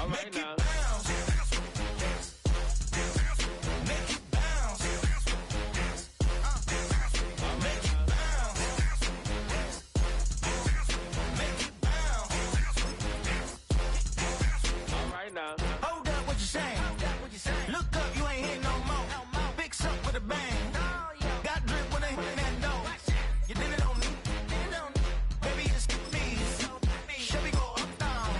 Make it bounce. Make it bounce. Make it bounce. Make it bounce. All right now. Hold up, what you saying? Look up, you ain't here no more. Fix up with a bang. Got drip when they hit that door. You did it on me. Baby, it's me. Should we go up, down?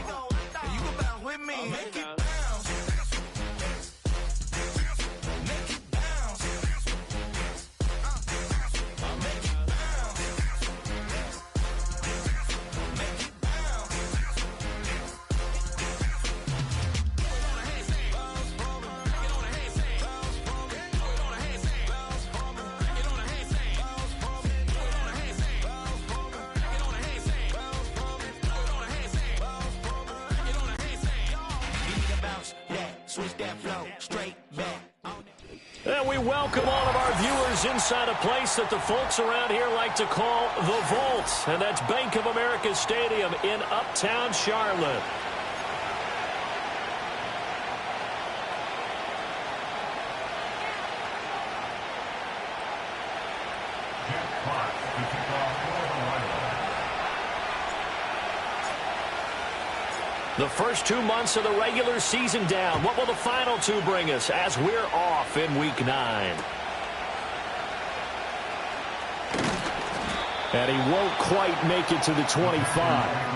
You can bounce with me. Make it bounce. Make it bounce. Make it bounce. Make it bounce. Switch that flow straight back. And we welcome all of our viewers inside a place that the folks around here like to call the Vault. And that's Bank of America Stadium in Uptown Charlotte. The first 2 months of the regular season down. What will the final two bring us as we're off in Week 9? And he won't quite make it to the 25.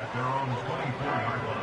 At their own 24-yard line.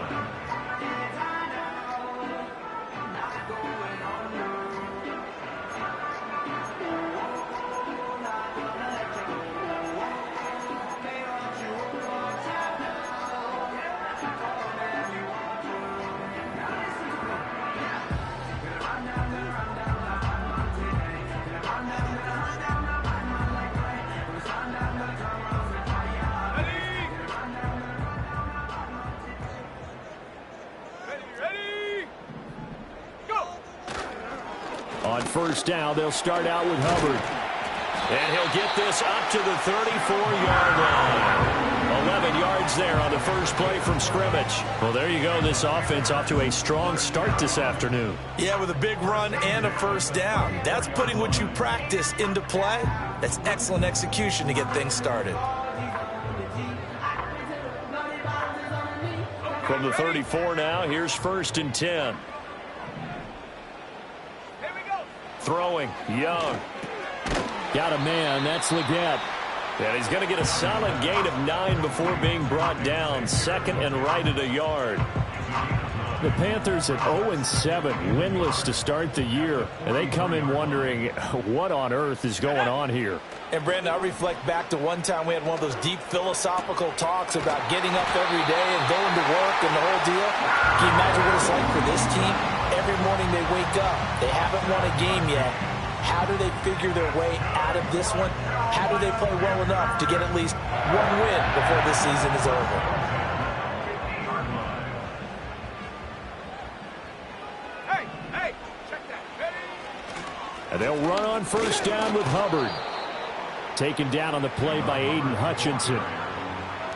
On first down, they'll start out with Hubbard. And he'll get this up to the 34-yard line. 11 yards there on the first play from scrimmage. Well, there you go. This offense off to a strong start this afternoon. Yeah, with a big run and a first down. That's putting what you practice into play. That's excellent execution to get things started. From the 34 now, here's 1st and 10. Throwing, Young. Got a man, that's Leggett. And he's going to get a solid gain of 9 before being brought down. Second and right at a yard. The Panthers at 0-7, winless to start the year. And they come in wondering what on earth is going on here. And, Brandon, I reflect back to one time we had one of those deep philosophical talks about getting up every day and going to work and the whole deal. Can you imagine what it's like for this team? Every morning they wake up. They haven't won a game yet. How do they figure their way out of this one? How do they play well enough to get at least one win before this season is over? Hey, check that. Ready? And they'll run on first down with Hubbard. Taken down on the play by Aiden Hutchinson.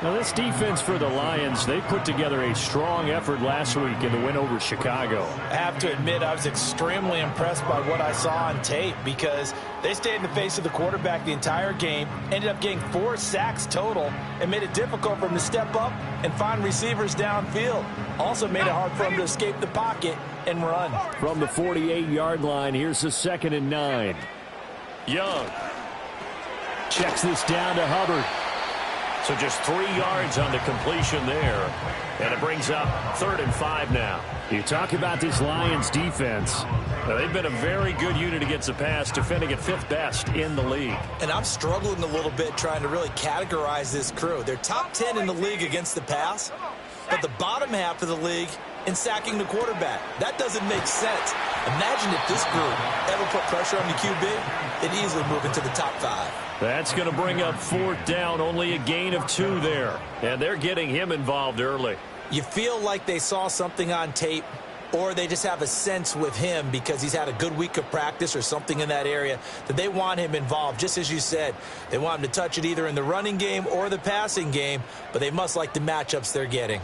Now, this defense for the Lions, they put together a strong effort last week in the win over Chicago. I have to admit, I was extremely impressed by what I saw on tape because they stayed in the face of the quarterback the entire game, ended up getting 4 sacks total, and made it difficult for him to step up and find receivers downfield. Also made it hard for him to escape the pocket and run. From the 48-yard line, here's the 2nd and 9. Young checks this down to Hubbard. So just 3 yards on the completion there. And it brings up 3rd and 5 now. You talk about this Lions defense. They've been a very good unit against the pass, defending at 5th best in the league. And I'm struggling a little bit trying to really categorize this crew. They're top 10 in the league against the pass, but the bottom half of the league in sacking the quarterback. That doesn't make sense. Imagine if this group ever put pressure on the QB, it'd easily move into the top 5. That's going to bring up 4th down, only a gain of 2 there. And they're getting him involved early. You feel like they saw something on tape, or they just have a sense with him because he's had a good week of practice or something in that area that they want him involved. Just as you said, they want him to touch it either in the running game or the passing game, but they must like the matchups they're getting.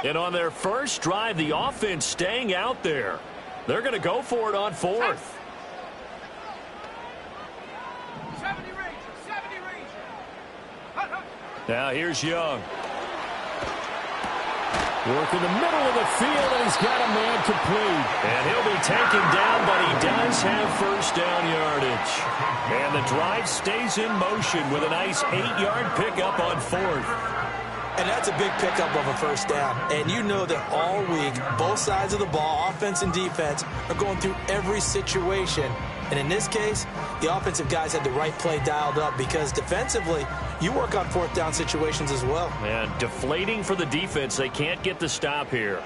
And on their first drive, the offense staying out there. They're going to go for it on 4th. 70 Ranger, 70 Ranger. Now here's Young. Work in the middle of the field, and he's got a man complete. And he'll be taken down, but he does have first down yardage. And the drive stays in motion with a nice 8-yard pickup on 4th. And that's a big pickup of a first down. And you know that all week, both sides of the ball, offense and defense, are going through every situation. And in this case, the offensive guys had the right play dialed up because defensively, you work on 4th down situations as well. And deflating for the defense. They can't get the stop here.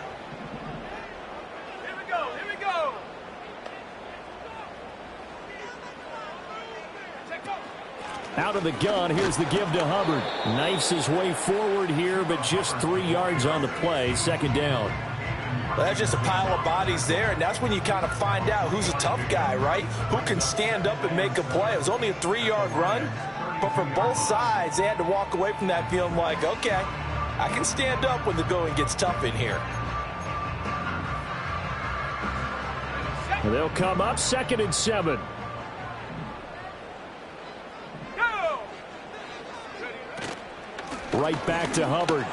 Here we go, here we go. Out of the gun, here's the give to Hubbard. Knifes his way forward here, but just 3 yards on the play. 2nd down. Well, that's just a pile of bodies there, and that's when you kind of find out who's a tough guy, right? Who can stand up and make a play. It was only a 3-yard run, but for both sides, they had to walk away from that feeling like, okay, I can stand up when the going gets tough in here. And they'll come up 2nd and 7. Right back to Hubbard.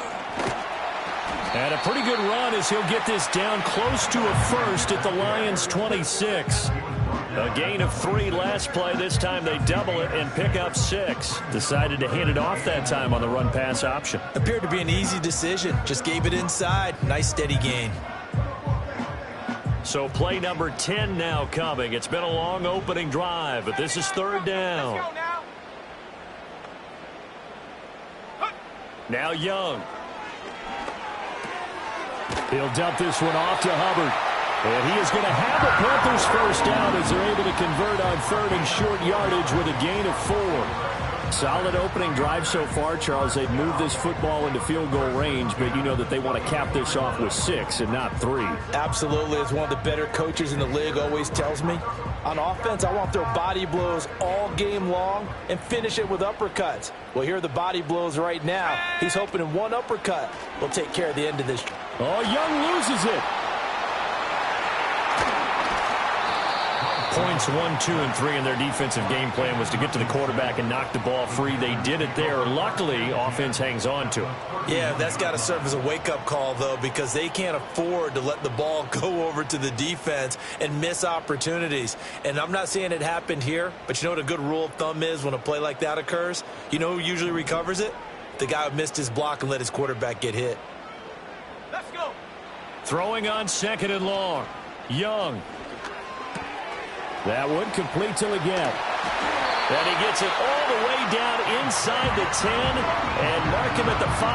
And a pretty good run as he'll get this down close to a first at the Lions' 26. A gain of 3 last play. This time they double it and pick up 6. Decided to hand it off that time on the run-pass option. Appeared to be an easy decision. Just gave it inside. Nice steady gain. So play number 10 now coming. It's been a long opening drive, but this is 3rd down. Let's go now. Now Young. He'll dump this one off to Hubbard. And he is going to have the Panthers first down as they're able to convert on 3rd and short yardage with a gain of 4. Solid opening drive so far, Charles. They've moved this football into field goal range, but you know that they want to cap this off with 6 and not 3. Absolutely. As one of the better coaches in the league always tells me, on offense, I want to throw body blows all game long and finish it with uppercuts. Well, here are the body blows right now. He's hoping in one uppercut will take care of the end of this. Oh, Young loses it. Points 1, 2, and 3 in their defensive game plan was to get to the quarterback and knock the ball free. They did it there. Luckily, offense hangs on to it. Yeah, that's got to serve as a wake-up call, though, because they can't afford to let the ball go over to the defense and miss opportunities. And I'm not saying it happened here, but you know what a good rule of thumb is when a play like that occurs? You know who usually recovers it? The guy who missed his block and let his quarterback get hit. Let's go. Throwing on 2nd and long. Young. That one complete till again. And he gets it all the way down inside the 10 and mark him at the 5.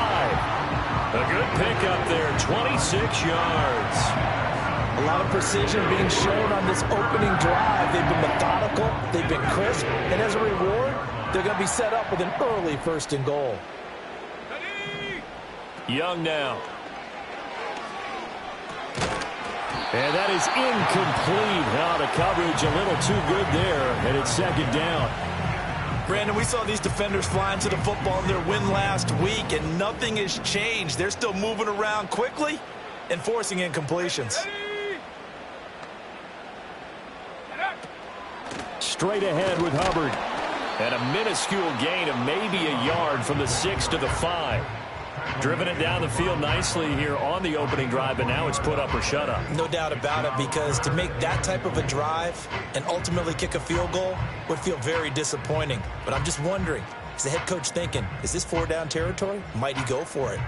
A good pickup there, 26 yards. A lot of precision being shown on this opening drive. They've been methodical, they've been crisp, and as a reward, they're going to be set up with an early 1st and goal. Young now. And that is incomplete. Now the coverage a little too good there, and it's 2nd down. Brandon, we saw these defenders flying to the football in their win last week, and nothing has changed. They're still moving around quickly and forcing incompletions. Straight ahead with Hubbard. And a minuscule gain of maybe a yard from the 6 to the 5. Driven it down the field nicely here on the opening drive, but now it's put up or shut up. No doubt about it, because to make that type of a drive and ultimately kick a field goal would feel very disappointing. But I'm just wondering, is the head coach thinking, is this 4-down territory? Might he go for it?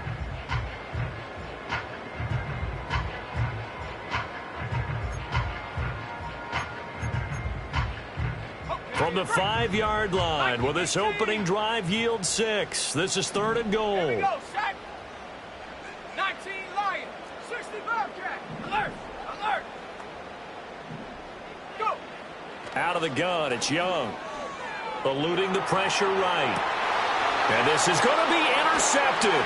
From the 5-yard line, will this opening drive yield 6? This is 3rd and goal. Here we go, Shaq. 19 Lions, 60 Bobcat. Alert! Alert! Go! Out of the gun, it's Young. Eluding the pressure right. And this is going to be intercepted.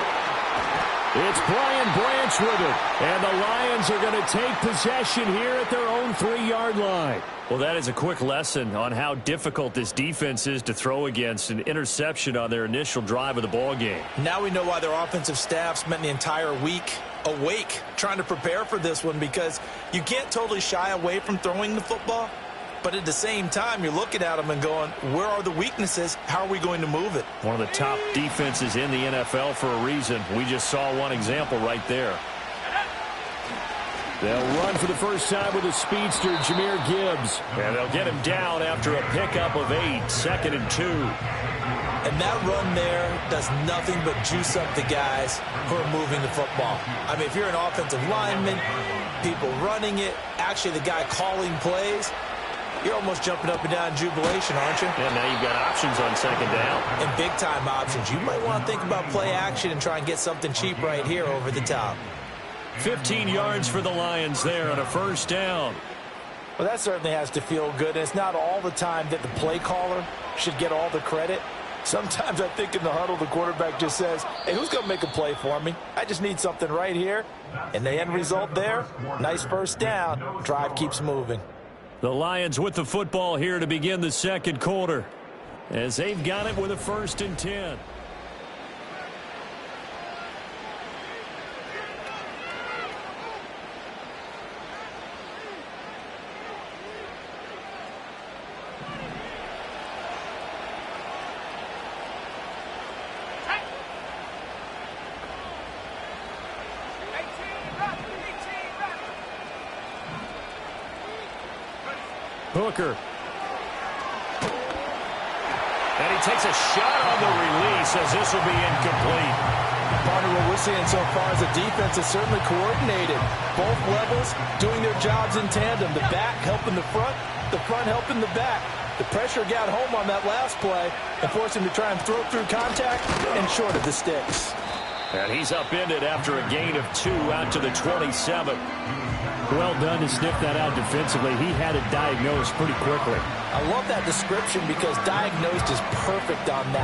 It's Brian Branch with it. And the Lions are going to take possession here at their own 3-yard line. Well, that is a quick lesson on how difficult this defense is to throw against. An interception on their initial drive of the ball game. Now we know why their offensive staff spent the entire week awake trying to prepare for this one, because you can't totally shy away from throwing the football. But at the same time, you're looking at them and going, where are the weaknesses? How are we going to move it? One of the top defenses in the NFL for a reason. We just saw one example right there. They'll run for the first time with a speedster, Jahmyr Gibbs. And they'll get him down after a pickup of 8, 2nd and 2. And that run there does nothing but juice up the guys who are moving the football. I mean, if you're an offensive lineman, people running it, actually the guy calling plays, you're almost jumping up and down in jubilation, aren't you? And now you've got options on 2nd down. And big-time options. You might want to think about play action and try and get something cheap right here over the top. 15 yards for the Lions there on a 1st down. Well, that certainly has to feel good. And it's not all the time that the play caller should get all the credit. Sometimes I think in the huddle, the quarterback just says, hey, who's going to make a play for me? I just need something right here. And the end result there, nice 1st down. Drive keeps moving. The Lions with the football here to begin the 2nd quarter, as they've got it with a 1st and 10. Hooker. And he takes a shot on the release as this will be incomplete. Partner, what we're seeing so far is the defense is certainly coordinated. Both levels doing their jobs in tandem. The back helping the front helping the back. The pressure got home on that last play and forced him to try and throw through contact and short of the sticks. And he's upended after a gain of 2 out to the 27. Well done to sniff that out defensively. He had it diagnosed pretty quickly. I love that description because diagnosed is perfect on that.